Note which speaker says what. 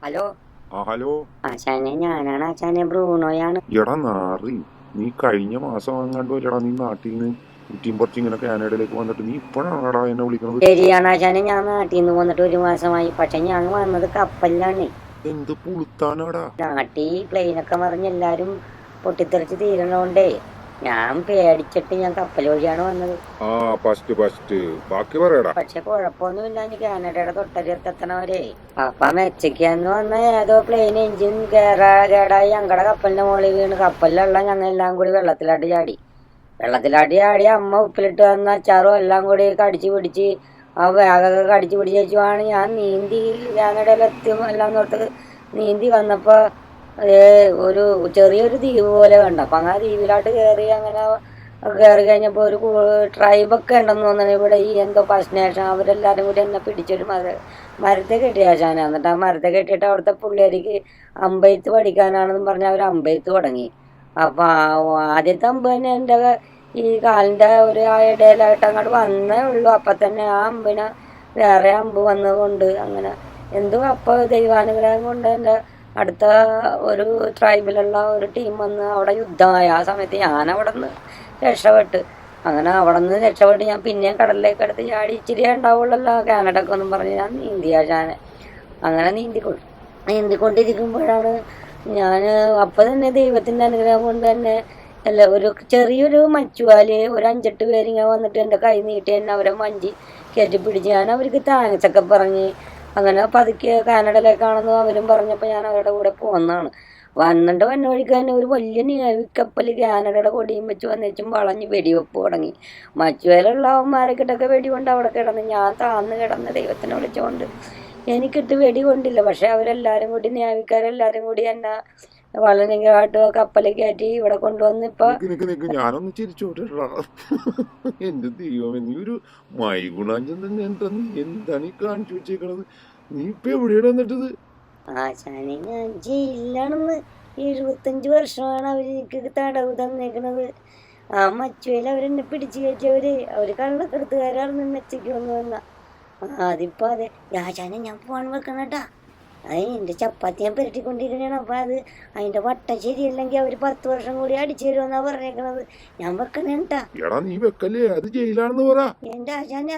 Speaker 1: Hello.
Speaker 2: Hello
Speaker 1: ആശാനെ, ഞാനാണ് ആശാനെ, ബ്രൂണോയാണ്.
Speaker 2: എടാ നാറി, നീ കഴിഞ്ഞ മാസം അങ്ങാണ്ട് വല്ലടാ നീ നാട്ടിൽ നിന്ന് കുറ്റിയും പറിച്ച് ഇങ്ങനെ കാനഡയിലേക്ക് വന്നിട്ട് നീ ഇപ്പോഴാണടാ എന്നെ വിളിക്കണത്?
Speaker 1: ശരിയാണ് ആശാനെ, ഞാൻ നാട്ടിൽ നിന്ന് വന്നിട്ട് 1 മാസമായി. പക്ഷെ ഞാൻ വന്നത് കപ്പലിലാണ്.
Speaker 2: എന്ത് പുളുത്താനാടാ?
Speaker 1: നാട്ടിൽ പ്ലെയിനൊക്കെ മറിഞ്ഞ് എല്ലാരും പൊട്ടിത്തെറിച്ച് തീരണോണ്ടേ ഞാൻ പേടിച്ചിട്ട് ഞാൻ കപ്പൽ വഴിയാണ് വന്നത്.
Speaker 2: ഫസ്റ്റ് ബാക്കി പറയടാ.
Speaker 1: പക്ഷെ കുഴപ്പമൊന്നുമില്ല, എനിക്ക് കാനഡയുടെ തൊട്ടരിയത്തെത്തണവരെ. അപ്പൊ മെക്സിക്കന്ന് വന്ന ഏതോ പ്ലെയിൻ എഞ്ചിൻ കേടായി ഞങ്ങളുടെ കപ്പലിന്റെ മുകളിൽ വീണ് കപ്പലിലുള്ള ഞങ്ങൾ എല്ലാം കൂടി വെള്ളത്തിലാട്ട് ചാടി. അമ്മ ഉപ്പിലിട്ട് വന്ന അച്ചാറും എല്ലാം കൂടി കടിച്ചു പിടിച്ച് ആ ബാഗൊക്കെ കടിച്ചു പിടിച്ചാണ് ഞാൻ നീന്തി കാനഡയിലെത്തും എല്ലാം തൊട്ട് നീന്തി വന്നപ്പോൾ ഒരു ചെറിയൊരു ദ്വീപ് പോലെ കണ്ടു. അപ്പം അങ്ങനെ ദ്വീപിലോട്ട് അങ്ങനെ കയറി കഴിഞ്ഞപ്പോൾ ഒരു ട്രൈബൊക്കെ ഉണ്ടെന്ന് തോന്നുന്നു ഇവിടെ. ഈ എന്തോ ഫസ്റ്റ് നേഷൻ അവരെല്ലാവരും കൂടി എന്നെ പിടിച്ചൊരു മരത്തെ കെട്ടിയ ആശാന. എന്നിട്ട് ആ മരത്തെ കെട്ടിയിട്ട് അവിടുത്തെ പിള്ളേർക്ക് അമ്പെയ്ത്ത് പഠിക്കാനാണെന്ന് പറഞ്ഞ് അവർ അമ്പെയ്ത്ത് തുടങ്ങി. അപ്പം ആദ്യത്തെ അമ്പ് തന്നെ എൻ്റെ ഈ കാലിൻ്റെ ഒരു ഇടയിലായിട്ട് അങ്ങോട്ട് വന്നേ ഉള്ളൂ. അപ്പം തന്നെ ആ അമ്പിനെ വേറെ അമ്പ് വന്നതുകൊണ്ട് അങ്ങനെ എന്തോ അപ്പോൾ ദൈവാനുഗ്രഹം കൊണ്ട് എൻ്റെ അടുത്ത ഒരു ട്രൈബിലുള്ള ഒരു ടീം വന്ന് അവിടെ യുദ്ധമായി. ആ സമയത്ത് ഞാൻ അവിടെ നിന്ന് രക്ഷപ്പെട്ട്. അങ്ങനെ അവിടെ നിന്ന് രക്ഷപ്പെട്ട് ഞാൻ പിന്നെയും കടലിലേക്ക് എടുത്ത് ചാടി. ഇച്ചിരി ഉണ്ടാവുള്ളല്ലോ കാനഡക്ക് ഒന്നും പറഞ്ഞ് ഞാൻ നീന്തിയാശാനെ. അങ്ങനെ നീന്തിക്കൊണ്ടിരിക്കുമ്പോഴാണ് ഞാൻ അപ്പം തന്നെ ദൈവത്തിൻ്റെ അനുഗ്രഹം കൊണ്ട് തന്നെ ഒരു ചെറിയൊരു മച്ചുവാല് ഒരു 5-8 പേരിങ്ങനെ വന്നിട്ട് എൻ്റെ കൈ നീട്ടി തന്നെ അവരെ മഞ്ചി കയറ്റി പിടിച്ച് ഞാൻ അവർക്ക് താങ്ക്സ് ഒക്കെ പറഞ്ഞ് അങ്ങനെ പതുക്കെ കാനഡയിലേക്കാണെന്ന് അവരും പറഞ്ഞപ്പോൾ ഞാൻ അവരുടെ കൂടെ പോകുന്നതാണ്. വന്നിട്ട് വന്ന വഴിക്ക് തന്നെ ഒരു വലിയ നേവിക്കപ്പൽ കാനഡയുടെ കൊടിയും വെച്ച് വന്നേച്ചും വളഞ്ഞ് വെടിവെപ്പ് തുടങ്ങി. മച്ചുവേലുള്ളവന്മാരെക്കിട്ടൊക്കെ വെടികൊണ്ട് അവിടെ കിടന്ന് ഞാൻ താന്ന് കിടന്ന് ദൈവത്തിനെ വിളിച്ചുകൊണ്ട് എനിക്കിട്ട് വെടി കൊണ്ടില്ല. പക്ഷെ അവരെല്ലാവരും കൂടി നേവിക്കാരെല്ലാവരും കൂടി എന്നെ വളരെയായിട്ട് കപ്പലിൽ കയറ്റി ഇവിടെ കൊണ്ടുവന്ന് ഇപ്പൊ
Speaker 2: ഞാനൊന്ന് ചിരിച്ചോട്ടാ. എന്റെ ദൈവമേ, നീ ഒരു മൈഗുണാഞ്ചൻ തന്നെ. എന്താണ് ഈ കാണിച്ചു വെച്ചേക്കണത്? നീ ഇപ്പൊ എവിടെയാണ് വന്നിട്ടത്?
Speaker 1: ആശാനെ, ഞാൻ ജയിലിലാണെന്ന്. 75 വർഷമാണ് അവർക്ക് തടവ് തന്നേക്കണത്. ആ മച്ചുവേൽ അവരെന്നെ പിടിച്ചു കയറ്റിയവര് കള്ളക്കെടുത്തുകാരാണെന്ന് മെച്ചയ്ക്ക് വന്നു വന്ന. അതിപ്പോ അതെ ആശാനെ, ഞാൻ ഫോൺ വെക്കണട്ടാ. അത് എൻ്റെ ചപ്പാത്തി ഞാൻ പുരട്ടിക്കൊണ്ടിരിക്കണേണ്. അപ്പം അതിൻ്റെ വട്ടം ശരിയല്ലെങ്കിൽ അവർ 10 വർഷം കൂടി അടിച്ചു തരുമെന്നാ പറഞ്ഞേക്കണത്. ഞാൻ വെക്കണേട്ടാ.
Speaker 2: എടാ നീ വെക്കല്ലേ, അത് ജയിലാണെന്ന് പറ.
Speaker 1: എൻ്റെ ആശാനെ.